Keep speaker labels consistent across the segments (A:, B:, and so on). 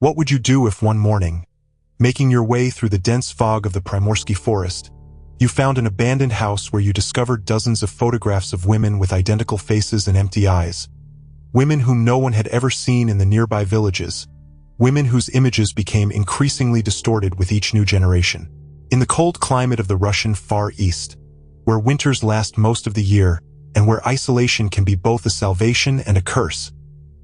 A: What would you do if one morning, making your way through the dense fog of the Primorsky forest, you found an abandoned house where you discovered dozens of photographs of women with identical faces and empty eyes, women whom no one had ever seen in the nearby villages, women whose images became increasingly distorted with each new generation? In the cold climate of the Russian Far East, where winters last most of the year and where isolation can be both a salvation and a curse,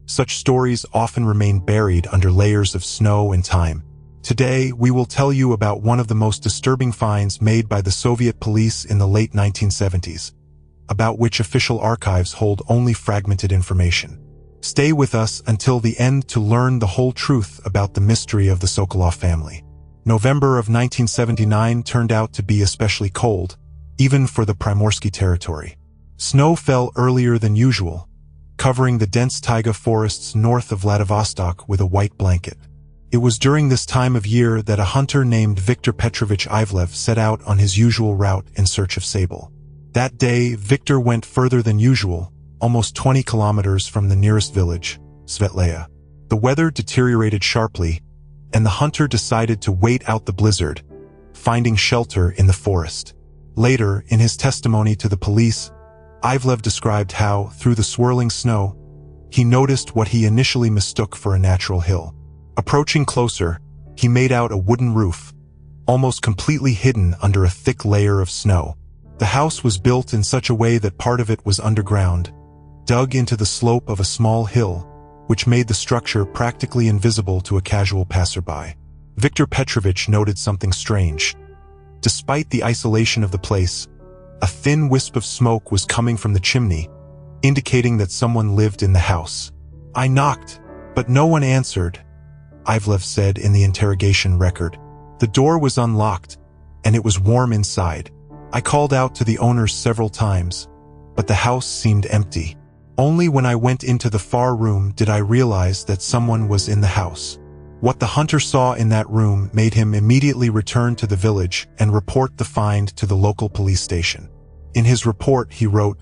A: such stories often remain buried under layers of snow and time. Today, we will tell you about one of the most disturbing finds made by the Soviet police in the late 1970s, about which official archives hold only fragmented information. Stay with us until the end to learn the whole truth about the mystery of the Sokolov family. November of 1979 turned out to be especially cold, even for the Primorsky territory. Snow fell earlier than usual, covering the dense taiga forests north of Vladivostok with a white blanket. It was during this time of year that a hunter named Viktor Petrovich Ivlev set out on his usual route in search of sable. That day, Viktor went further than usual, almost 20 kilometers from the nearest village, Svetlaya. The weather deteriorated sharply, and the hunter decided to wait out the blizzard, finding shelter in the forest. Later, in his testimony to the police, Ivlev described how, through the swirling snow, he noticed what he initially mistook for a natural hill. Approaching closer, he made out a wooden roof, almost completely hidden under a thick layer of snow. The house was built in such a way that part of it was underground, dug into the slope of a small hill, which made the structure practically invisible to a casual passerby. Viktor Petrovich noted something strange. Despite the isolation of the place, a thin wisp of smoke was coming from the chimney, indicating that someone lived in the house. "I knocked, but no one answered," Ivlev said in the interrogation record. "The door was unlocked, and it was warm inside. I called out to the owners several times, but the house seemed empty. Only when I went into the far room did I realize that someone was in the house." What the hunter saw in that room made him immediately return to the village and report the find to the local police station. In his report, he wrote,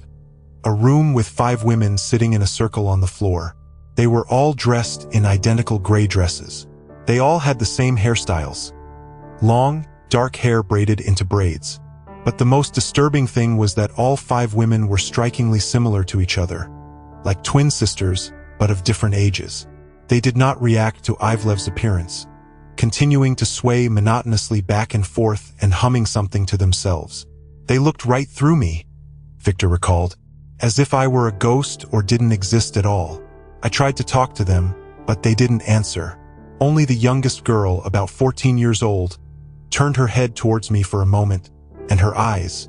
A: "A room with 5 women sitting in a circle on the floor. They were all dressed in identical gray dresses. They all had the same hairstyles. Long, dark hair braided into braids. But the most disturbing thing was that all 5 women were strikingly similar to each other, like twin sisters, but of different ages. They did not react to Ivlev's appearance, continuing to sway monotonously back and forth and humming something to themselves. They looked right through me," Viktor recalled, "as if I were a ghost or didn't exist at all. I tried to talk to them, but they didn't answer. Only the youngest girl, about 14 years old, turned her head towards me for a moment, and her eyes.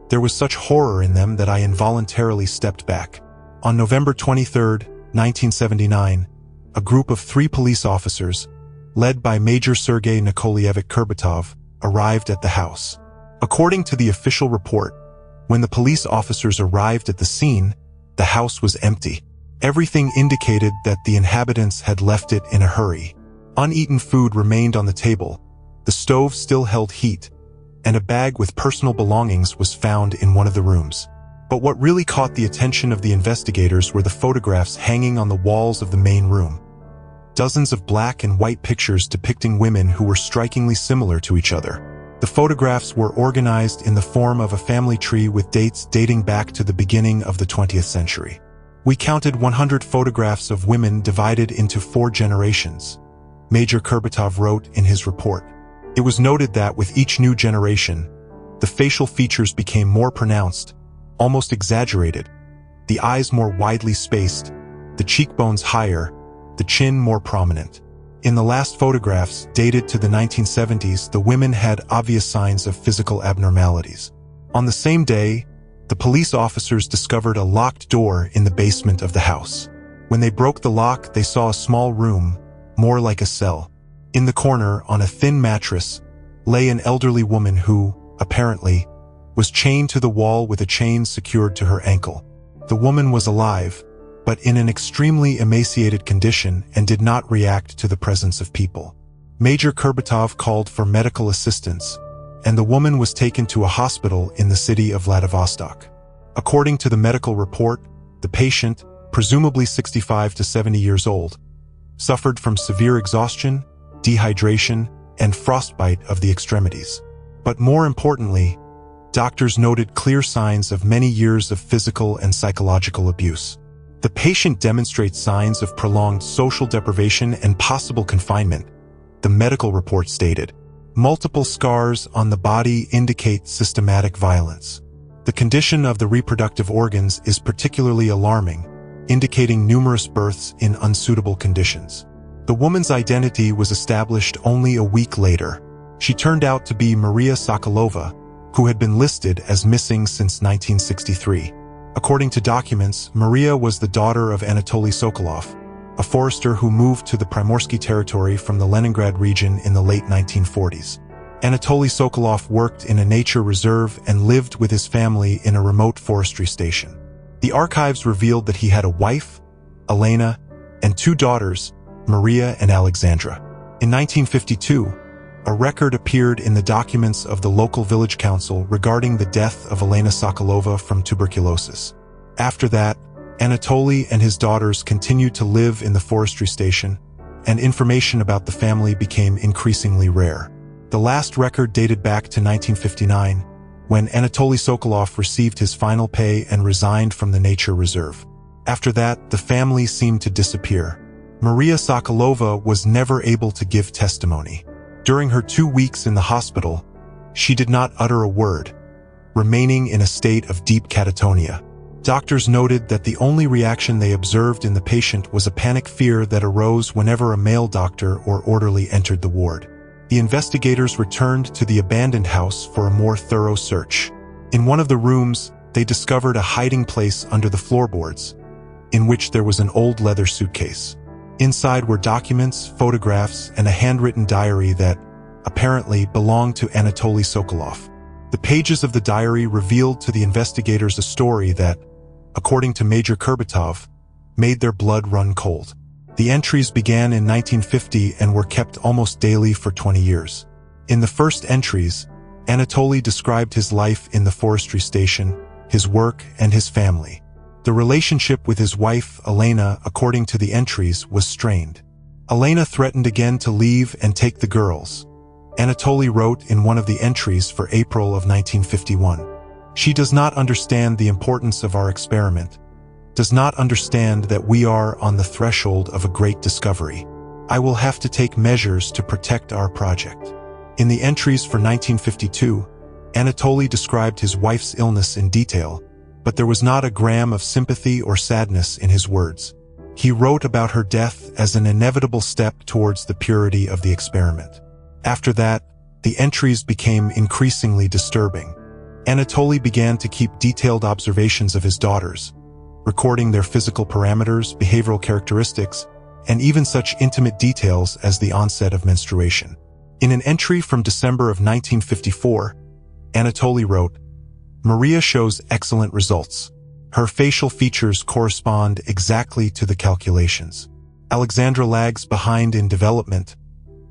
A: There was such horror in them that I involuntarily stepped back." On November 23, 1979, a group of 3 police officers, led by Major Sergei Nikolaevich Kurbatov, arrived at the house. According to the official report, when the police officers arrived at the scene, the house was empty. Everything indicated that the inhabitants had left it in a hurry. Uneaten food remained on the table, the stove still held heat, and a bag with personal belongings was found in one of the rooms. But what really caught the attention of the investigators were the photographs hanging on the walls of the main room. Dozens of black and white pictures depicting women who were strikingly similar to each other. The photographs were organized in the form of a family tree with dates dating back to the beginning of the 20th century. "We counted 100 photographs of women divided into 4 generations," Major Kurbatov wrote in his report. It was noted that with each new generation, the facial features became more pronounced, almost exaggerated, the eyes more widely spaced, the cheekbones higher, the chin more prominent. In the last photographs, dated to the 1970s, the women had obvious signs of physical abnormalities. On the same day, the police officers discovered a locked door in the basement of the house. When they broke the lock, they saw a small room, more like a cell. In the corner, on a thin mattress, lay an elderly woman who, apparently, was chained to the wall with a chain secured to her ankle. The woman was alive, but in an extremely emaciated condition and did not react to the presence of people. Major Kurbatov called for medical assistance, and the woman was taken to a hospital in the city of Vladivostok. According to the medical report, the patient, presumably 65 to 70 years old, suffered from severe exhaustion, dehydration, and frostbite of the extremities. But more importantly, doctors noted clear signs of many years of physical and psychological abuse. The patient demonstrates signs of prolonged social deprivation and possible confinement, the medical report stated. Multiple scars on the body indicate systematic violence. The condition of the reproductive organs is particularly alarming, indicating numerous births in unsuitable conditions. The woman's identity was established only a week later. She turned out to be Maria Sokolova, who had been listed as missing since 1963. According to documents, Maria was the daughter of Anatoly Sokolov, a forester who moved to the Primorsky territory from the Leningrad region in the late 1940s. Anatoly Sokolov worked in a nature reserve and lived with his family in a remote forestry station. The archives revealed that he had a wife, Elena, and two daughters, Maria and Alexandra. In 1952, a record appeared in the documents of the local village council regarding the death of Elena Sokolova from tuberculosis. After that, Anatoly and his daughters continued to live in the forestry station, and information about the family became increasingly rare. The last record dated back to 1959, when Anatoly Sokolov received his final pay and resigned from the nature reserve. After that, the family seemed to disappear. Maria Sokolova was never able to give testimony. During her 2 weeks in the hospital, she did not utter a word, remaining in a state of deep catatonia. Doctors noted that the only reaction they observed in the patient was a panic fear that arose whenever a male doctor or orderly entered the ward. The investigators returned to the abandoned house for a more thorough search. In one of the rooms, they discovered a hiding place under the floorboards, in which there was an old leather suitcase. Inside were documents, photographs, and a handwritten diary that, apparently, belonged to Anatoly Sokolov. The pages of the diary revealed to the investigators a story that, according to Major Kurbatov, made their blood run cold. The entries began in 1950 and were kept almost daily for 20 years. In the first entries, Anatoly described his life in the forestry station, his work, and his family. The relationship with his wife, Elena, according to the entries, was strained. Elena threatened again to leave and take the girls. Anatoly wrote in one of the entries for April of 1951. She does not understand the importance of our experiment, does not understand that we are on the threshold of a great discovery. I will have to take measures to protect our project. In the entries for 1952, Anatoly described his wife's illness in detail, but there was not a gram of sympathy or sadness in his words. He wrote about her death as an inevitable step towards the purity of the experiment. After that, the entries became increasingly disturbing. Anatoly began to keep detailed observations of his daughters, recording their physical parameters, behavioral characteristics, and even such intimate details as the onset of menstruation. In an entry from December of 1954, Anatoly wrote, "Maria shows excellent results. Her facial features correspond exactly to the calculations. Alexandra lags behind in development,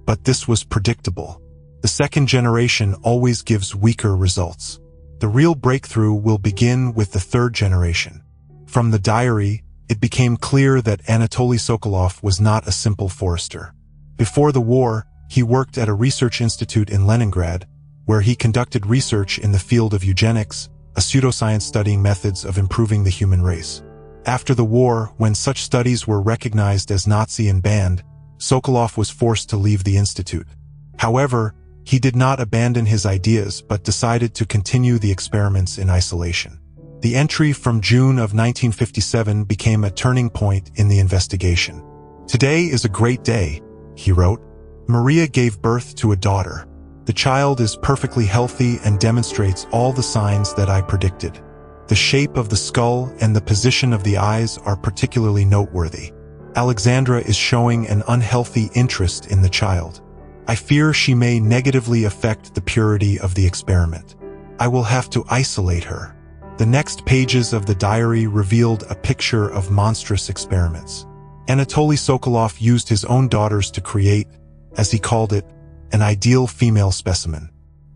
A: but this was predictable. The second generation always gives weaker results. The real breakthrough will begin with the third generation." From the diary, it became clear that Anatoly Sokolov was not a simple forester. Before the war, he worked at a research institute in Leningrad, where he conducted research in the field of eugenics, a pseudoscience studying methods of improving the human race. After the war, when such studies were recognized as Nazi and banned, Sokolov was forced to leave the institute. However, he did not abandon his ideas but decided to continue the experiments in isolation. The entry from June of 1957 became a turning point in the investigation. "Today is a great day," he wrote. "Maria gave birth to a daughter. The child is perfectly healthy and demonstrates all the signs that I predicted. The shape of the skull and the position of the eyes are particularly noteworthy. Alexandra is showing an unhealthy interest in the child. I fear she may negatively affect the purity of the experiment. I will have to isolate her." The next pages of the diary revealed a picture of monstrous experiments. Anatoly Sokolov used his own daughters to create, as he called it, an ideal female specimen.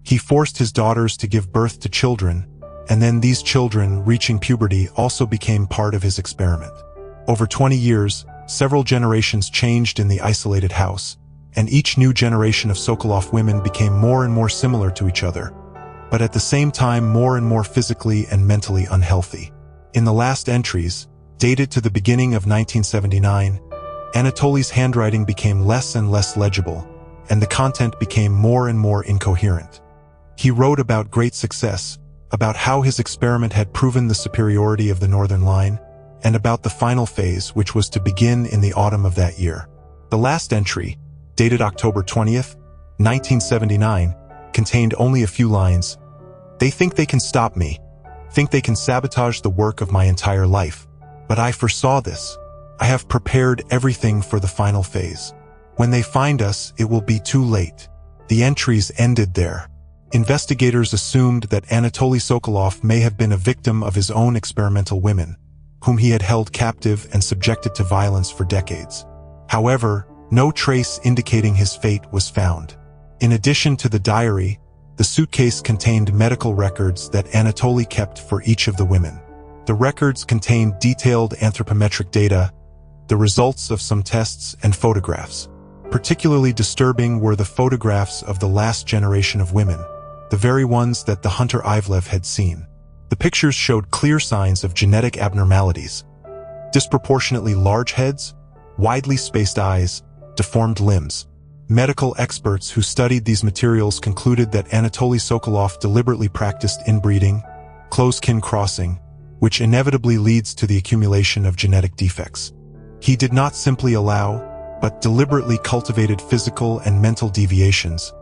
A: He forced his daughters to give birth to children, and then these children, reaching puberty, also became part of his experiment. Over 20 years, Several generations changed in the isolated house, and each new generation of Sokolov women became more and more similar to each other, but at the same time more and more physically and mentally unhealthy. In the last entries, dated to the beginning of 1979, Anatoly's handwriting became less and less legible, and the content became more and more incoherent. He wrote about great success, about how his experiment had proven the superiority of the Northern Line, and about the final phase, which was to begin in the autumn of that year. The last entry, dated October 20th, 1979, contained only a few lines. "They think they can stop me, think they can sabotage the work of my entire life. But I foresaw this. I have prepared everything for the final phase. When they find us, it will be too late." The entries ended there. Investigators assumed that Anatoly Sokolov may have been a victim of his own experimental women, whom he had held captive and subjected to violence for decades. However, no trace indicating his fate was found. In addition to the diary, the suitcase contained medical records that Anatoly kept for each of the women. The records contained detailed anthropometric data, the results of some tests, and photographs. Particularly disturbing were the photographs of the last generation of women, the very ones that the hunter Ivlev had seen. The pictures showed clear signs of genetic abnormalities: disproportionately large heads, widely spaced eyes, deformed limbs. Medical experts who studied these materials concluded that Anatoly Sokolov deliberately practiced inbreeding, close-kin crossing, which inevitably leads to the accumulation of genetic defects. He did not simply allow, but deliberately cultivated physical and mental deviations,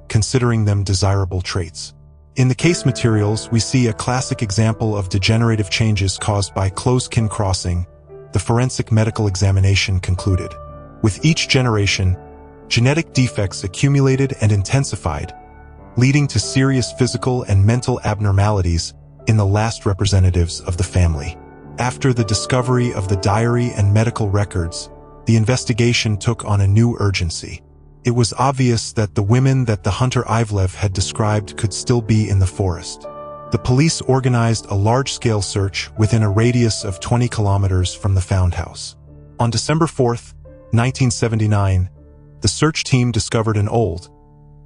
A: considering them desirable traits. In the case materials, we see a classic example of degenerative changes caused by close-kin crossing, the forensic medical examination concluded. With each generation, genetic defects accumulated and intensified, leading to serious physical and mental abnormalities in the last representatives of the family. After the discovery of the diary and medical records, the investigation took on a new urgency. It was obvious that the women that the hunter Ivlev had described could still be in the forest. The police organized a large-scale search within a radius of 20 kilometers from the found house. On December 4th, 1979, the search team discovered an old,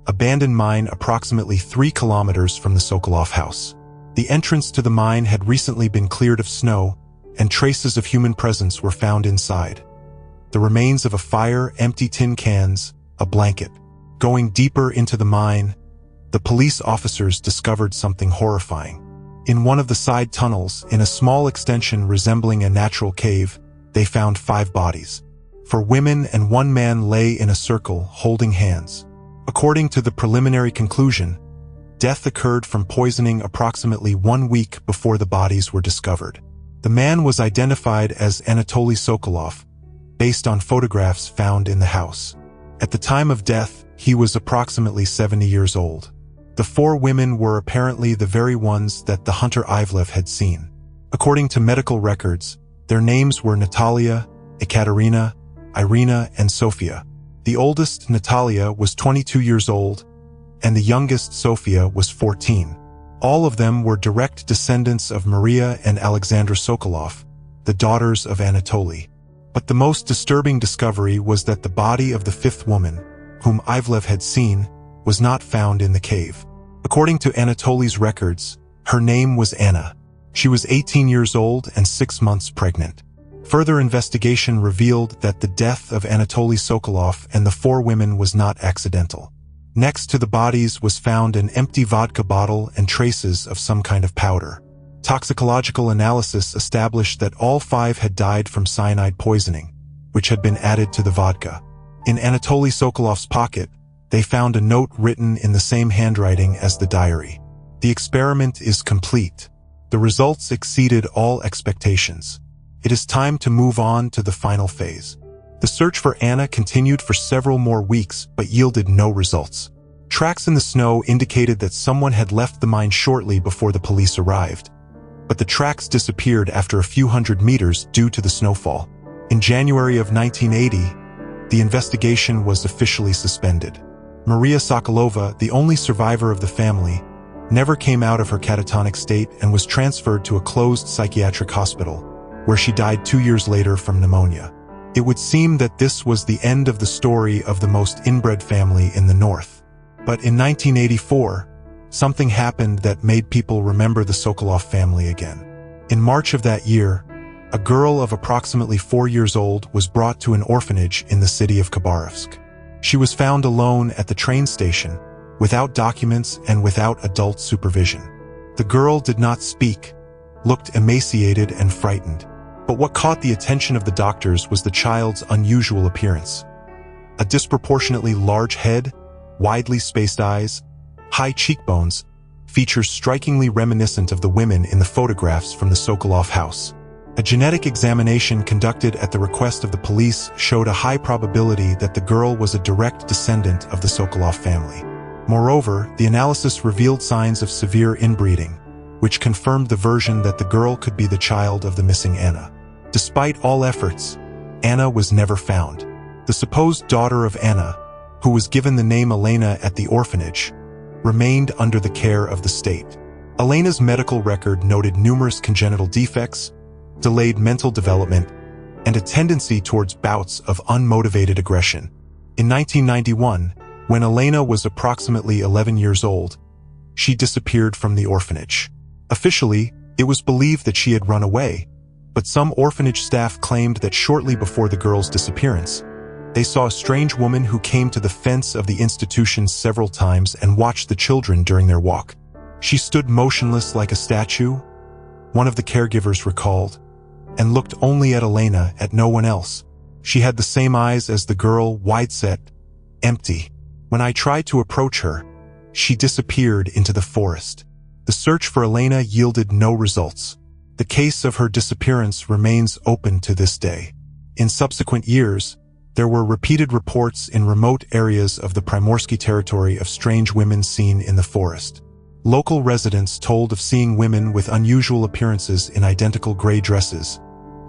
A: abandoned mine approximately 3 kilometers from the Sokolov house. The entrance to the mine had recently been cleared of snow, and traces of human presence were found inside. The remains of a fire, empty tin cans, a blanket. Going deeper into the mine, the police officers discovered something horrifying. In one of the side tunnels, in a small extension resembling a natural cave, they found 5 bodies. 4 women and 1 man lay in a circle, holding hands. According to the preliminary conclusion, death occurred from poisoning approximately 1 week before the bodies were discovered. The man was identified as Anatoly Sokolov, based on photographs found in the house. At the time of death, he was approximately 70 years old. The 4 women were apparently the very ones that the hunter Ivlev had seen. According to medical records, their names were Natalia, Ekaterina, Irina, and Sofia. The oldest, Natalia, was 22 years old, and the youngest, Sofia, was 14. All of them were direct descendants of Maria and Alexandra Sokolov, the daughters of Anatoly. But the most disturbing discovery was that the body of the 5th woman, whom Ivlev had seen, was not found in the cave. According to Anatoly's records, her name was Anna. She was 18 years old and 6 months pregnant. Further investigation revealed that the death of Anatoly Sokolov and the 4 women was not accidental. Next to the bodies was found an empty vodka bottle and traces of some kind of powder. Toxicological analysis established that all 5 had died from cyanide poisoning, which had been added to the vodka. In Anatoly Sokolov's pocket, they found a note written in the same handwriting as the diary. The experiment is complete. The results exceeded all expectations. It is time to move on to the final phase. The search for Anna continued for several more weeks, but yielded no results. Tracks in the snow indicated that someone had left the mine shortly before the police arrived, but the tracks disappeared after a few hundred meters due to the snowfall. In January of 1980, the investigation was officially suspended. Maria Sokolova, the only survivor of the family, never came out of her catatonic state and was transferred to a closed psychiatric hospital, where she died 2 years later from pneumonia. It would seem that this was the end of the story of the most inbred family in the North. But in 1984, something happened that made people remember the Sokolov family again. In March of that year, a girl of approximately 4 years old was brought to an orphanage in the city of Khabarovsk. She was found alone at the train station, without documents and without adult supervision. The girl did not speak, looked emaciated and frightened. But what caught the attention of the doctors was the child's unusual appearance. A disproportionately large head, widely spaced eyes, high cheekbones, features strikingly reminiscent of the women in the photographs from the Sokolov house. A genetic examination conducted at the request of the police showed a high probability that the girl was a direct descendant of the Sokolov family. Moreover, the analysis revealed signs of severe inbreeding, which confirmed the version that the girl could be the child of the missing Anna. Despite all efforts, Anna was never found. The supposed daughter of Anna, who was given the name Elena at the orphanage, remained under the care of the state. Elena's medical record noted numerous congenital defects, delayed mental development, and a tendency towards bouts of unmotivated aggression. In 1991, when Elena was approximately 11 years old, she disappeared from the orphanage. Officially, it was believed that she had run away, but some orphanage staff claimed that shortly before the girl's disappearance, they saw a strange woman who came to the fence of the institution several times and watched the children during their walk. She stood motionless like a statue, one of the caregivers recalled, and looked only at Elena, at no one else. She had the same eyes as the girl, wide-set, empty. When I tried to approach her, she disappeared into the forest. The search for Elena yielded no results. The case of her disappearance remains open to this day. In subsequent years, there were repeated reports in remote areas of the Primorsky territory of strange women seen in the forest. Local residents told of seeing women with unusual appearances in identical gray dresses,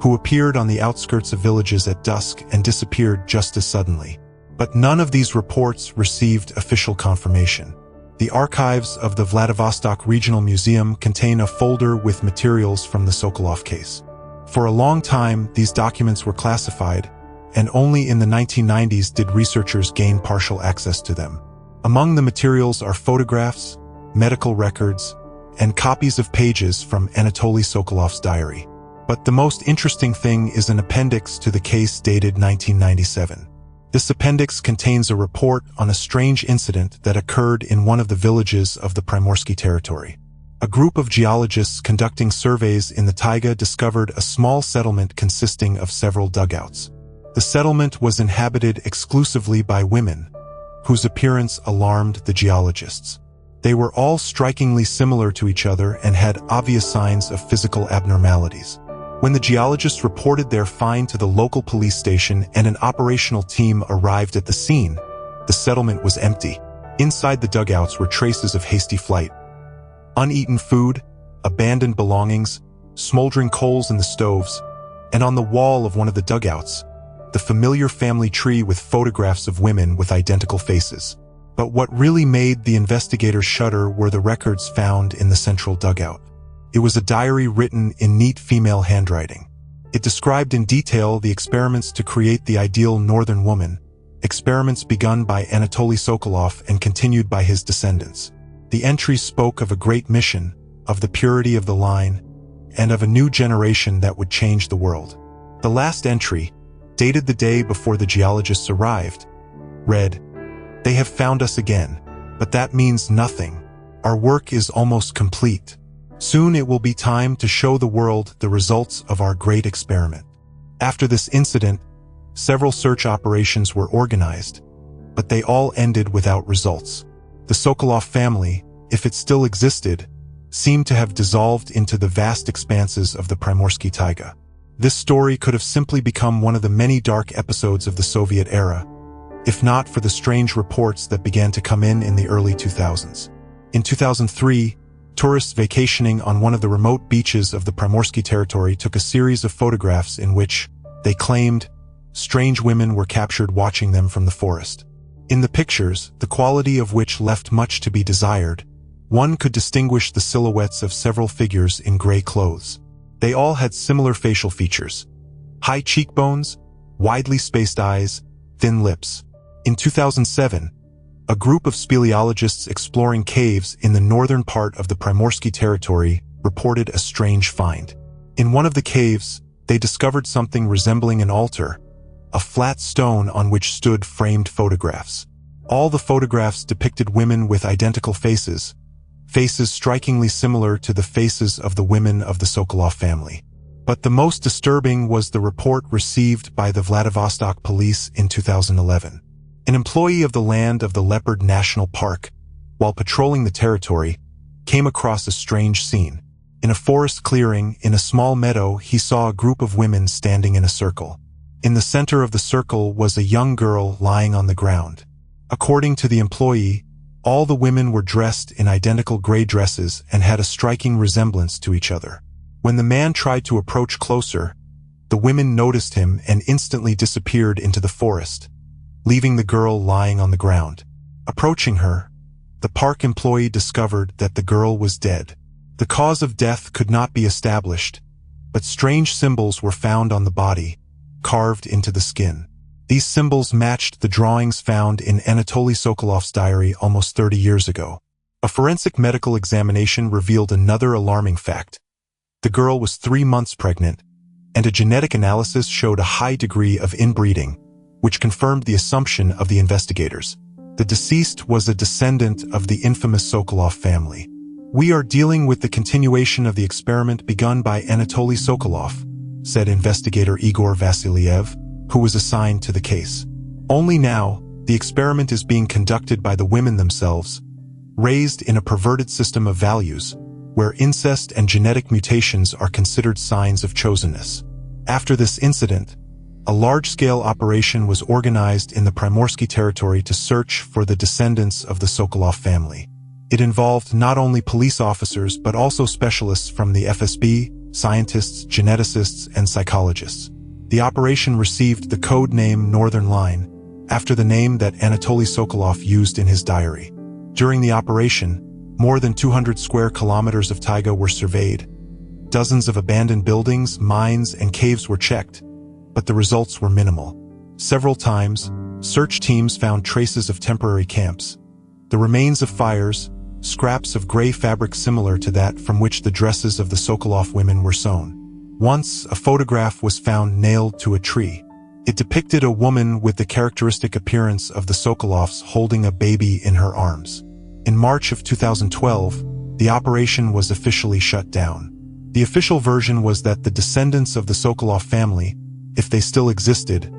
A: who appeared on the outskirts of villages at dusk and disappeared just as suddenly. But none of these reports received official confirmation. The archives of the Vladivostok Regional Museum contain a folder with materials from the Sokolov case. For a long time, these documents were classified, and only in the 1990s did researchers gain partial access to them. Among the materials are photographs, medical records, and copies of pages from Anatoly Sokolov's diary. But the most interesting thing is an appendix to the case dated 1997. This appendix contains a report on a strange incident that occurred in one of the villages of the Primorsky territory. A group of geologists conducting surveys in the taiga discovered a small settlement consisting of several dugouts. The settlement was inhabited exclusively by women, whose appearance alarmed the geologists. They were all strikingly similar to each other and had obvious signs of physical abnormalities. When the geologists reported their find to the local police station and an operational team arrived at the scene, the settlement was empty. Inside the dugouts were traces of hasty flight, uneaten food, abandoned belongings, smoldering coals in the stoves, and on the wall of one of the dugouts, the familiar family tree with photographs of women with identical faces. But what really made the investigators shudder were the records found in the central dugout. It was a diary written in neat female handwriting. It described in detail the experiments to create the ideal northern woman, experiments begun by Anatoly Sokolov and continued by his descendants. The entries spoke of a great mission, of the purity of the line, and of a new generation that would change the world. The last entry, dated the day before the geologists arrived, read, "They have found us again, but that means nothing. Our work is almost complete. Soon it will be time to show the world the results of our great experiment." After this incident, several search operations were organized, but they all ended without results. The Sokolov family, if it still existed, seemed to have dissolved into the vast expanses of the Primorsky taiga. This story could have simply become one of the many dark episodes of the Soviet era, if not for the strange reports that began to come in the early 2000s. In 2003, tourists vacationing on one of the remote beaches of the Primorsky territory took a series of photographs in which, they claimed, strange women were captured watching them from the forest. In the pictures, the quality of which left much to be desired, one could distinguish the silhouettes of several figures in gray clothes. They all had similar facial features: high cheekbones, widely spaced eyes, thin lips. In 2007, a group of speleologists exploring caves in the northern part of the Primorsky territory reported a strange find. In one of the caves, they discovered something resembling an altar, a flat stone on which stood framed photographs. All the photographs depicted women with identical faces strikingly similar to the faces of the women of the Sokolov family. But the most disturbing was the report received by the Vladivostok police in 2011. An employee of the Land of the Leopard National Park, while patrolling the territory, came across a strange scene. In a forest clearing, in a small meadow, he saw a group of women standing in a circle. In the center of the circle was a young girl lying on the ground. According to the employee, all the women were dressed in identical gray dresses and had a striking resemblance to each other. When the man tried to approach closer, the women noticed him and instantly disappeared into the forest, leaving the girl lying on the ground. Approaching her, the park employee discovered that the girl was dead. The cause of death could not be established, but strange symbols were found on the body, carved into the skin. These symbols matched the drawings found in Anatoly Sokolov's diary almost 30 years ago. A forensic medical examination revealed another alarming fact. The girl was 3 months pregnant, and a genetic analysis showed a high degree of inbreeding, which confirmed the assumption of the investigators. The deceased was a descendant of the infamous Sokolov family. "We are dealing with the continuation of the experiment begun by Anatoly Sokolov," said investigator Igor Vasilyev, who was assigned to the case. "Only now, the experiment is being conducted by the women themselves, raised in a perverted system of values, where incest and genetic mutations are considered signs of chosenness." After this incident, a large-scale operation was organized in the Primorsky territory to search for the descendants of the Sokolov family. It involved not only police officers but also specialists from the FSB, scientists, geneticists, and psychologists. The operation received the code name Northern Line, after the name that Anatoly Sokolov used in his diary. During the operation, more than 200 square kilometers of taiga were surveyed. Dozens of abandoned buildings, mines, and caves were checked, but the results were minimal. Several times, search teams found traces of temporary camps, the remains of fires, scraps of gray fabric similar to that from which the dresses of the Sokolov women were sewn. Once, a photograph was found nailed to a tree. It depicted a woman with the characteristic appearance of the Sokolovs holding a baby in her arms. In March of 2012, the operation was officially shut down. The official version was that the descendants of the Sokolov family, if they still existed,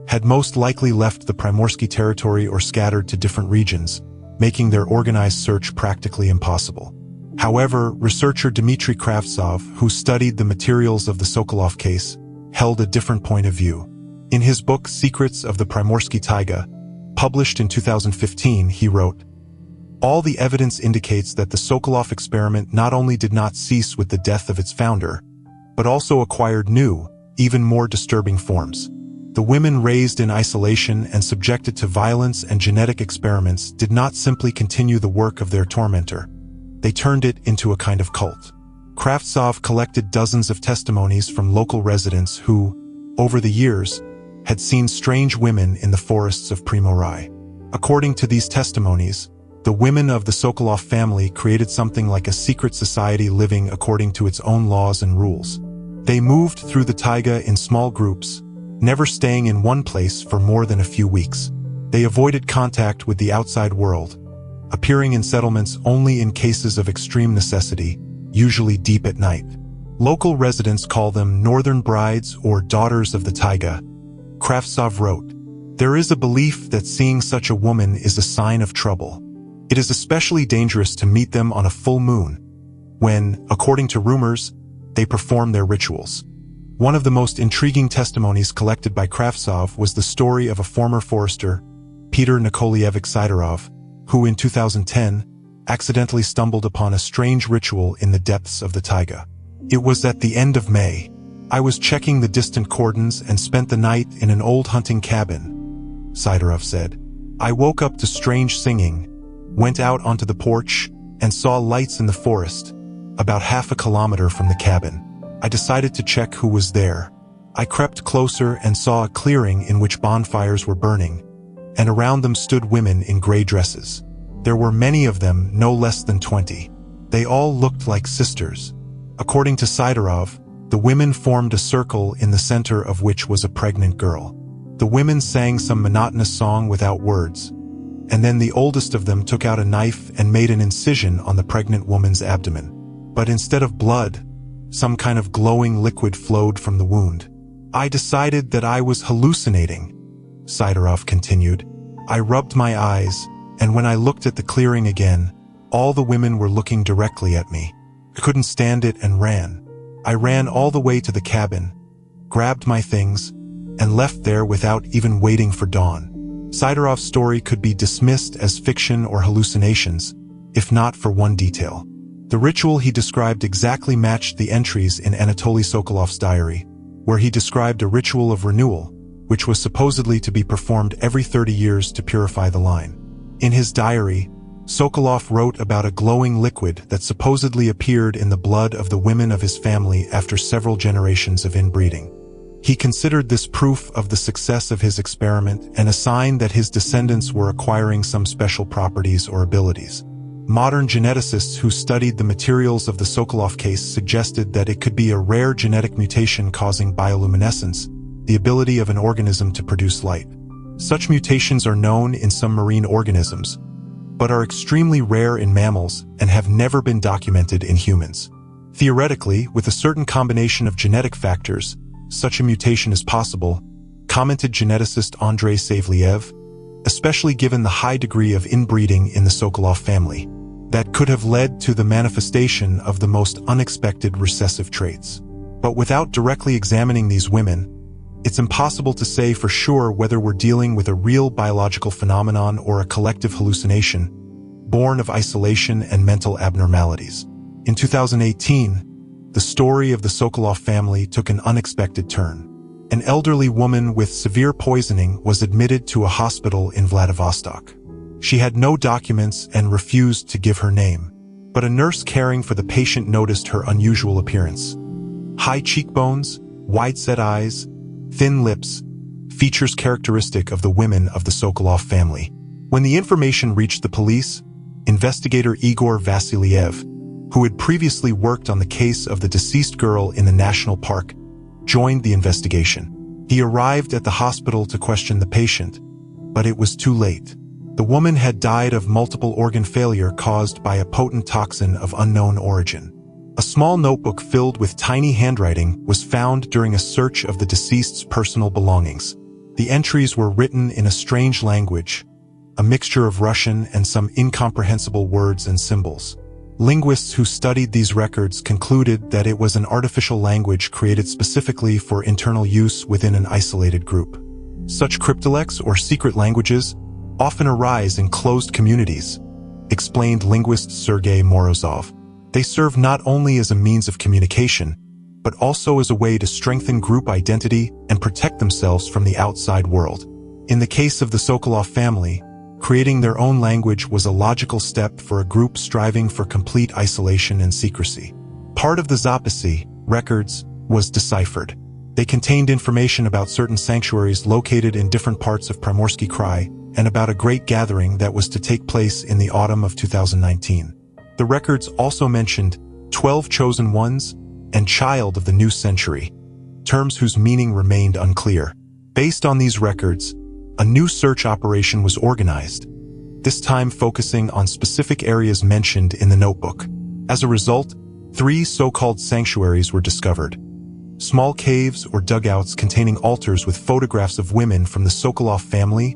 A: had most likely left the Primorsky territory or scattered to different regions, making their organized search practically impossible. However, researcher Dmitry Kravtsov, who studied the materials of the Sokolov case, held a different point of view. In his book Secrets of the Primorsky Taiga, published in 2015, he wrote, "All the evidence indicates that the Sokolov experiment not only did not cease with the death of its founder, but also acquired new, even more disturbing forms. The women raised in isolation and subjected to violence and genetic experiments did not simply continue the work of their tormentor. They turned it into a kind of cult." Kravtsov collected dozens of testimonies from local residents who, over the years, had seen strange women in the forests of Primorai. According to these testimonies, the women of the Sokolov family created something like a secret society living according to its own laws and rules. They moved through the taiga in small groups, never staying in one place for more than a few weeks. They avoided contact with the outside world, appearing in settlements only in cases of extreme necessity, usually deep at night. Local residents call them Northern Brides or Daughters of the Taiga. Kravtsov wrote, "There is a belief that seeing such a woman is a sign of trouble. It is especially dangerous to meet them on a full moon, when, according to rumors, they perform their rituals." One of the most intriguing testimonies collected by Kravtsov was the story of a former forester, Peter Nikolaevich Sidorov, who in 2010 accidentally stumbled upon a strange ritual in the depths of the taiga. "It was at the end of May. I was checking the distant cordons and spent the night in an old hunting cabin," Sidorov said. "I woke up to strange singing, went out onto the porch, and saw lights in the forest, about half a kilometer from the cabin. I decided to check who was there. I crept closer and saw a clearing in which bonfires were burning, and around them stood women in gray dresses. There were many of them, no less than 20. They all looked like sisters. According to Sidorov, the women formed a circle in the center of which was a pregnant girl. The women sang some monotonous song without words, and then the oldest of them took out a knife and made an incision on the pregnant woman's abdomen. But instead of blood, some kind of glowing liquid flowed from the wound. I decided that I was hallucinating, Sidorov continued. I rubbed my eyes, and when I looked at the clearing again, all the women were looking directly at me. I couldn't stand it and ran. I ran all the way to the cabin, grabbed my things, and left there without even waiting for dawn. Sidorov's story could be dismissed as fiction or hallucinations, if not for one detail. The ritual he described exactly matched the entries in Anatoly Sokolov's diary, where he described a ritual of renewal, which was supposedly to be performed every 30 years to purify the line. In his diary, Sokolov wrote about a glowing liquid that supposedly appeared in the blood of the women of his family after several generations of inbreeding. He considered this proof of the success of his experiment and a sign that his descendants were acquiring some special properties or abilities. Modern geneticists who studied the materials of the Sokolov case suggested that it could be a rare genetic mutation causing bioluminescence, the ability of an organism to produce light. Such mutations are known in some marine organisms, but are extremely rare in mammals and have never been documented in humans. Theoretically, with a certain combination of genetic factors, such a mutation is possible, commented geneticist Andrei Savliev, especially given the high degree of inbreeding in the Sokolov family, that could have led to the manifestation of the most unexpected recessive traits. But without directly examining these women, it's impossible to say for sure whether we're dealing with a real biological phenomenon or a collective hallucination, born of isolation and mental abnormalities. In 2018, the story of the Sokolov family took an unexpected turn. An elderly woman with severe poisoning was admitted to a hospital in Vladivostok. She had no documents and refused to give her name, but a nurse caring for the patient noticed her unusual appearance. High cheekbones, wide-set eyes, thin lips, features characteristic of the women of the Sokolov family. When the information reached the police, investigator Igor Vasiliev, who had previously worked on the case of the deceased girl in the national park, joined the investigation. He arrived at the hospital to question the patient, but it was too late. The woman had died of multiple organ failure caused by a potent toxin of unknown origin. A small notebook filled with tiny handwriting was found during a search of the deceased's personal belongings. The entries were written in a strange language, a mixture of Russian and some incomprehensible words and symbols. Linguists who studied these records concluded that it was an artificial language created specifically for internal use within an isolated group. Such cryptolex or secret languages often arise in closed communities, explained linguist Sergei Morozov. They serve not only as a means of communication, but also as a way to strengthen group identity and protect themselves from the outside world. In the case of the Sokolov family, creating their own language was a logical step for a group striving for complete isolation and secrecy. Part of the Zapisy records was deciphered. They contained information about certain sanctuaries located in different parts of Primorsky Krai and about a great gathering that was to take place in the autumn of 2019. The records also mentioned 12 chosen ones and child of the new century, terms whose meaning remained unclear. Based on these records, a new search operation was organized, this time focusing on specific areas mentioned in the notebook. As a result, 3 so-called sanctuaries were discovered. Small caves or dugouts containing altars with photographs of women from the Sokolov family,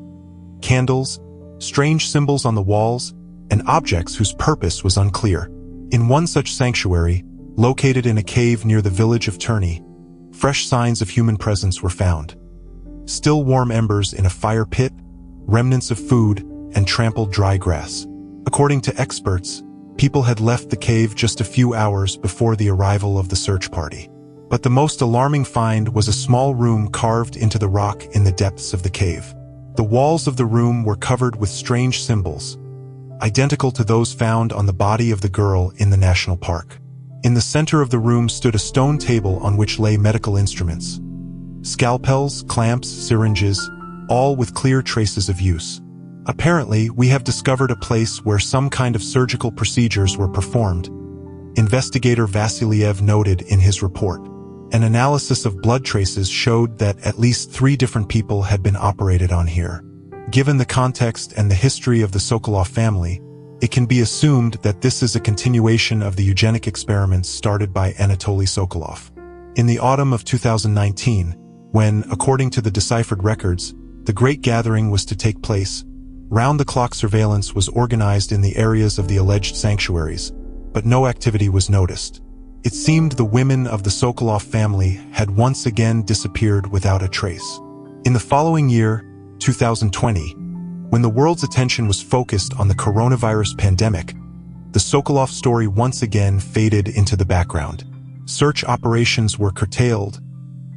A: candles, strange symbols on the walls, and objects whose purpose was unclear. In one such sanctuary, located in a cave near the village of Terny, fresh signs of human presence were found. Still warm embers in a fire pit, remnants of food, and trampled dry grass. According to experts, people had left the cave just a few hours before the arrival of the search party. But the most alarming find was a small room carved into the rock in the depths of the cave. The walls of the room were covered with strange symbols, identical to those found on the body of the girl in the national park. In the center of the room stood a stone table on which lay medical instruments. Scalpels, clamps, syringes, all with clear traces of use. Apparently, we have discovered a place where some kind of surgical procedures were performed, investigator Vasiliev noted in his report. An analysis of blood traces showed that at least 3 different people had been operated on here. Given the context and the history of the Sokolov family, it can be assumed that this is a continuation of the eugenic experiments started by Anatoly Sokolov. In the autumn of 2019, when, according to the deciphered records, the Great Gathering was to take place, round-the-clock surveillance was organized in the areas of the alleged sanctuaries, but no activity was noticed. It seemed the women of the Sokolov family had once again disappeared without a trace. In the following year, 2020, when the world's attention was focused on the coronavirus pandemic, the Sokolov story once again faded into the background. Search operations were curtailed,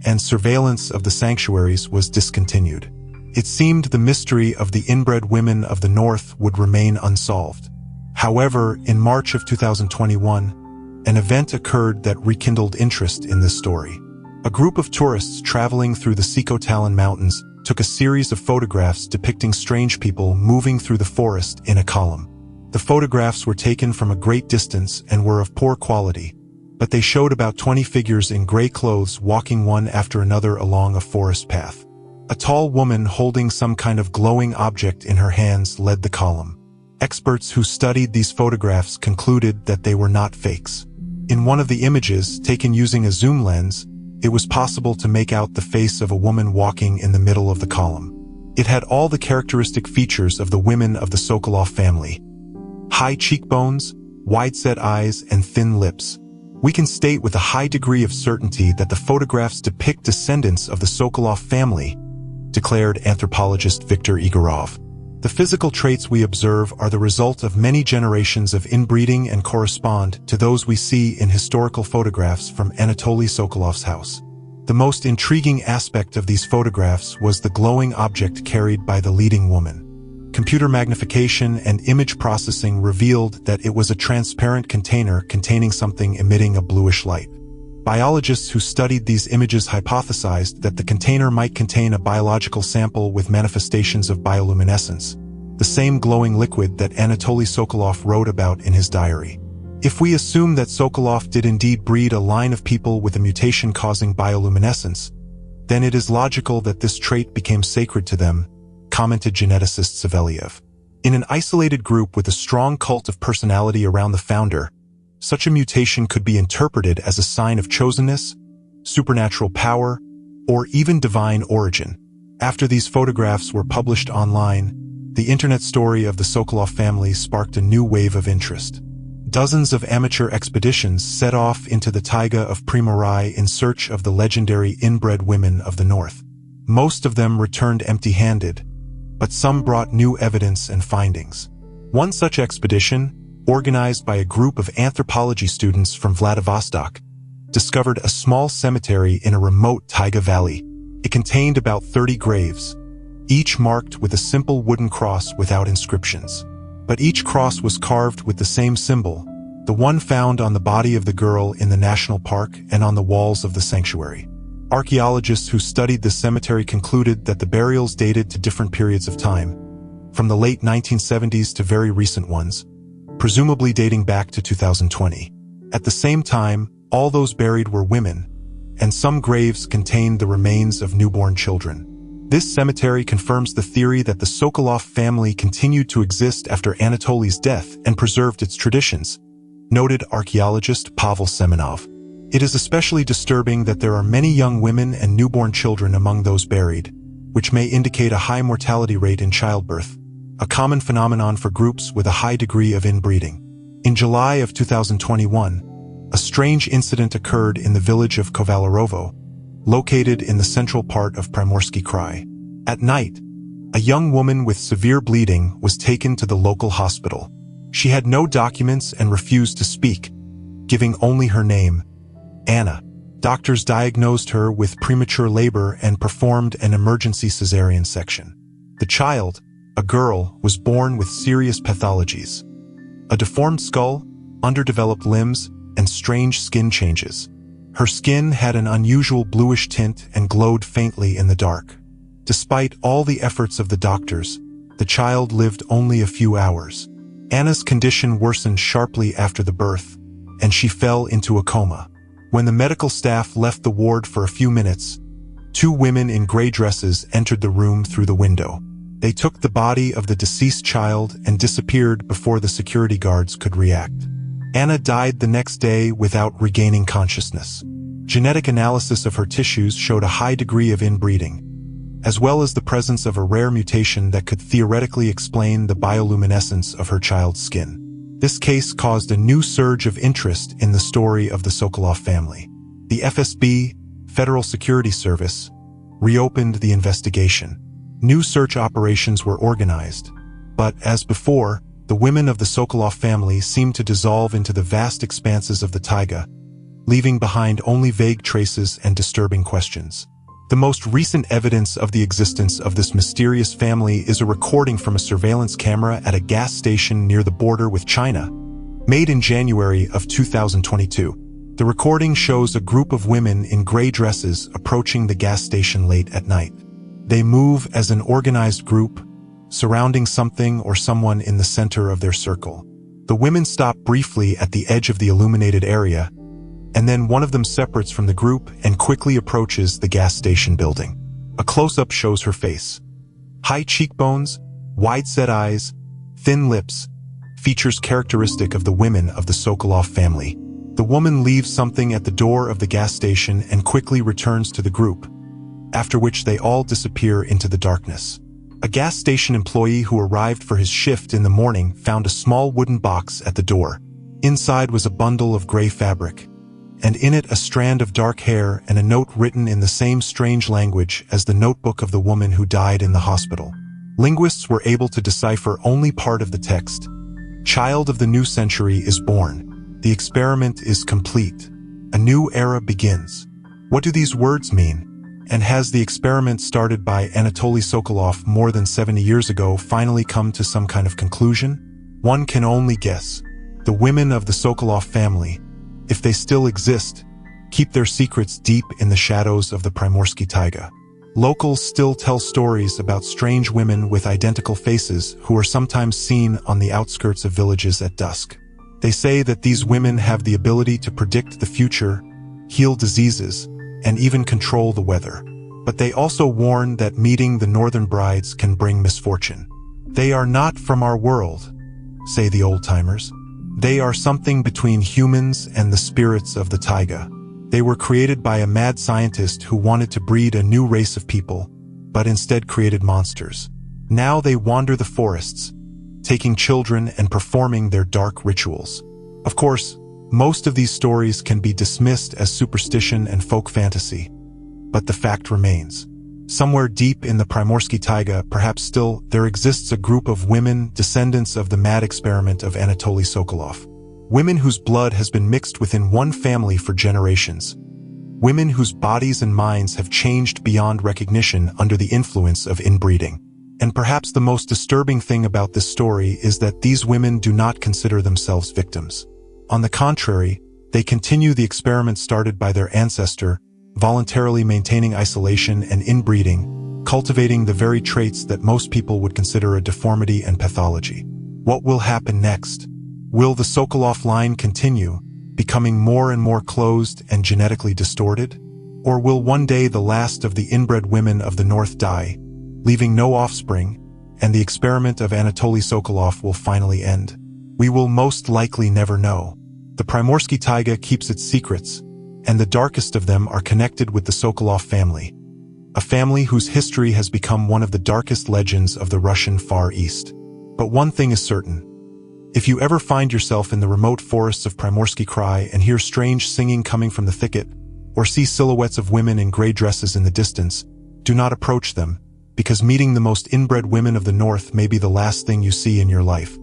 A: and surveillance of the sanctuaries was discontinued. It seemed the mystery of the inbred women of the North would remain unsolved. However, in March of 2021, an event occurred that rekindled interest in this story. A group of tourists traveling through the Sikhotalin Mountains took a series of photographs depicting strange people moving through the forest in a column. The photographs were taken from a great distance and were of poor quality, but they showed about 20 figures in gray clothes walking one after another along a forest path. A tall woman holding some kind of glowing object in her hands led the column. Experts who studied these photographs concluded that they were not fakes. In one of the images, taken using a zoom lens, it was possible to make out the face of a woman walking in the middle of the column. It had all the characteristic features of the women of the Sokolov family: high cheekbones, wide-set eyes, and thin lips. We can state with a high degree of certainty that the photographs depict descendants of the Sokolov family, declared anthropologist Viktor Igorov. The physical traits we observe are the result of many generations of inbreeding and correspond to those we see in historical photographs from Anatoly Sokolov's house. The most intriguing aspect of these photographs was the glowing object carried by the leading woman. Computer magnification and image processing revealed that it was a transparent container containing something emitting a bluish light. Biologists who studied these images hypothesized that the container might contain a biological sample with manifestations of bioluminescence, the same glowing liquid that Anatoly Sokolov wrote about in his diary. If we assume that Sokolov did indeed breed a line of people with a mutation causing bioluminescence, then it is logical that this trait became sacred to them, commented geneticist Savelyev. In an isolated group with a strong cult of personality around the founder, such a mutation could be interpreted as a sign of chosenness, supernatural power, or even divine origin. After these photographs were published online, the internet story of the Sokolov family sparked a new wave of interest. Dozens of amateur expeditions set off into the taiga of Primorai in search of the legendary inbred women of the North. Most of them returned empty-handed, but some brought new evidence and findings. One such expedition, organized by a group of anthropology students from Vladivostok, discovered a small cemetery in a remote taiga valley. It contained about 30 graves, each marked with a simple wooden cross without inscriptions. But each cross was carved with the same symbol, the one found on the body of the girl in the national park and on the walls of the sanctuary. Archaeologists who studied the cemetery concluded that the burials dated to different periods of time, from the late 1970s to very recent ones, presumably dating back to 2020. At the same time, all those buried were women, and some graves contained the remains of newborn children. This cemetery confirms the theory that the Sokolov family continued to exist after Anatoly's death and preserved its traditions, noted archaeologist Pavel Semenov. It is especially disturbing that there are many young women and newborn children among those buried, which may indicate a high mortality rate in childbirth, a common phenomenon for groups with a high degree of inbreeding. In July of 2021, a strange incident occurred in the village of Kovalarovo, located in the central part of Primorsky Krai. At night, a young woman with severe bleeding was taken to the local hospital. She had no documents and refused to speak, giving only her name, Anna. Doctors diagnosed her with premature labor and performed an emergency cesarean section. The child, a girl, was born with serious pathologies: a deformed skull, underdeveloped limbs, and strange skin changes. Her skin had an unusual bluish tint and glowed faintly in the dark. Despite all the efforts of the doctors, the child lived only a few hours. Anna's condition worsened sharply after the birth, and she fell into a coma. When the medical staff left the ward for a few minutes, two women in gray dresses entered the room through the window. They took the body of the deceased child and disappeared before the security guards could react. Anna died the next day without regaining consciousness. Genetic analysis of her tissues showed a high degree of inbreeding, as well as the presence of a rare mutation that could theoretically explain the bioluminescence of her child's skin. This case caused a new surge of interest in the story of the Sokolov family. The FSB, Federal Security Service, reopened the investigation. New search operations were organized, but, as before, the women of the Sokolov family seemed to dissolve into the vast expanses of the taiga, leaving behind only vague traces and disturbing questions. The most recent evidence of the existence of this mysterious family is a recording from a surveillance camera at a gas station near the border with China, made in January of 2022. The recording shows a group of women in gray dresses approaching the gas station late at night. They move as an organized group, surrounding something or someone in the center of their circle. The women stop briefly at the edge of the illuminated area, and then one of them separates from the group and quickly approaches the gas station building. A close-up shows her face. High cheekbones, wide-set eyes, thin lips, features characteristic of the women of the Sokolov family. The woman leaves something at the door of the gas station and quickly returns to the group, after which they all disappear into the darkness. A gas station employee who arrived for his shift in the morning found a small wooden box at the door. Inside was a bundle of gray fabric, and in it a strand of dark hair and a note written in the same strange language as the notebook of the woman who died in the hospital. Linguists were able to decipher only part of the text. Child of the new century is born. The experiment is complete. A new era begins. What do these words mean? And has the experiment started by Anatoly Sokolov more than 70 years ago finally come to some kind of conclusion? One can only guess. The women of the Sokolov family, if they still exist, keep their secrets deep in the shadows of the Primorsky taiga. Locals still tell stories about strange women with identical faces who are sometimes seen on the outskirts of villages at dusk. They say that these women have the ability to predict the future, heal diseases, and even control the weather. But they also warn that meeting the northern brides can bring misfortune. They are not from our world, say the old-timers. They are something between humans and the spirits of the taiga. They were created by a mad scientist who wanted to breed a new race of people, but instead created monsters. Now they wander the forests, taking children and performing their dark rituals. Of course, most of these stories can be dismissed as superstition and folk fantasy, but the fact remains. Somewhere deep in the Primorsky taiga, perhaps still, there exists a group of women, descendants of the mad experiment of Anatoly Sokolov. Women whose blood has been mixed within one family for generations. Women whose bodies and minds have changed beyond recognition under the influence of inbreeding. And perhaps the most disturbing thing about this story is that these women do not consider themselves victims. On the contrary, they continue the experiment started by their ancestor, voluntarily maintaining isolation and inbreeding, cultivating the very traits that most people would consider a deformity and pathology. What will happen next? Will the Sokolov line continue, becoming more and more closed and genetically distorted? Or will one day the last of the inbred women of the North die, leaving no offspring, and the experiment of Anatoly Sokolov will finally end? We will most likely never know. The Primorsky taiga keeps its secrets, and the darkest of them are connected with the Sokolov family, a family whose history has become one of the darkest legends of the Russian Far East. But one thing is certain. If you ever find yourself in the remote forests of Primorsky Krai and hear strange singing coming from the thicket, or see silhouettes of women in gray dresses in the distance, do not approach them, because meeting the most inbred women of the North may be the last thing you see in your life.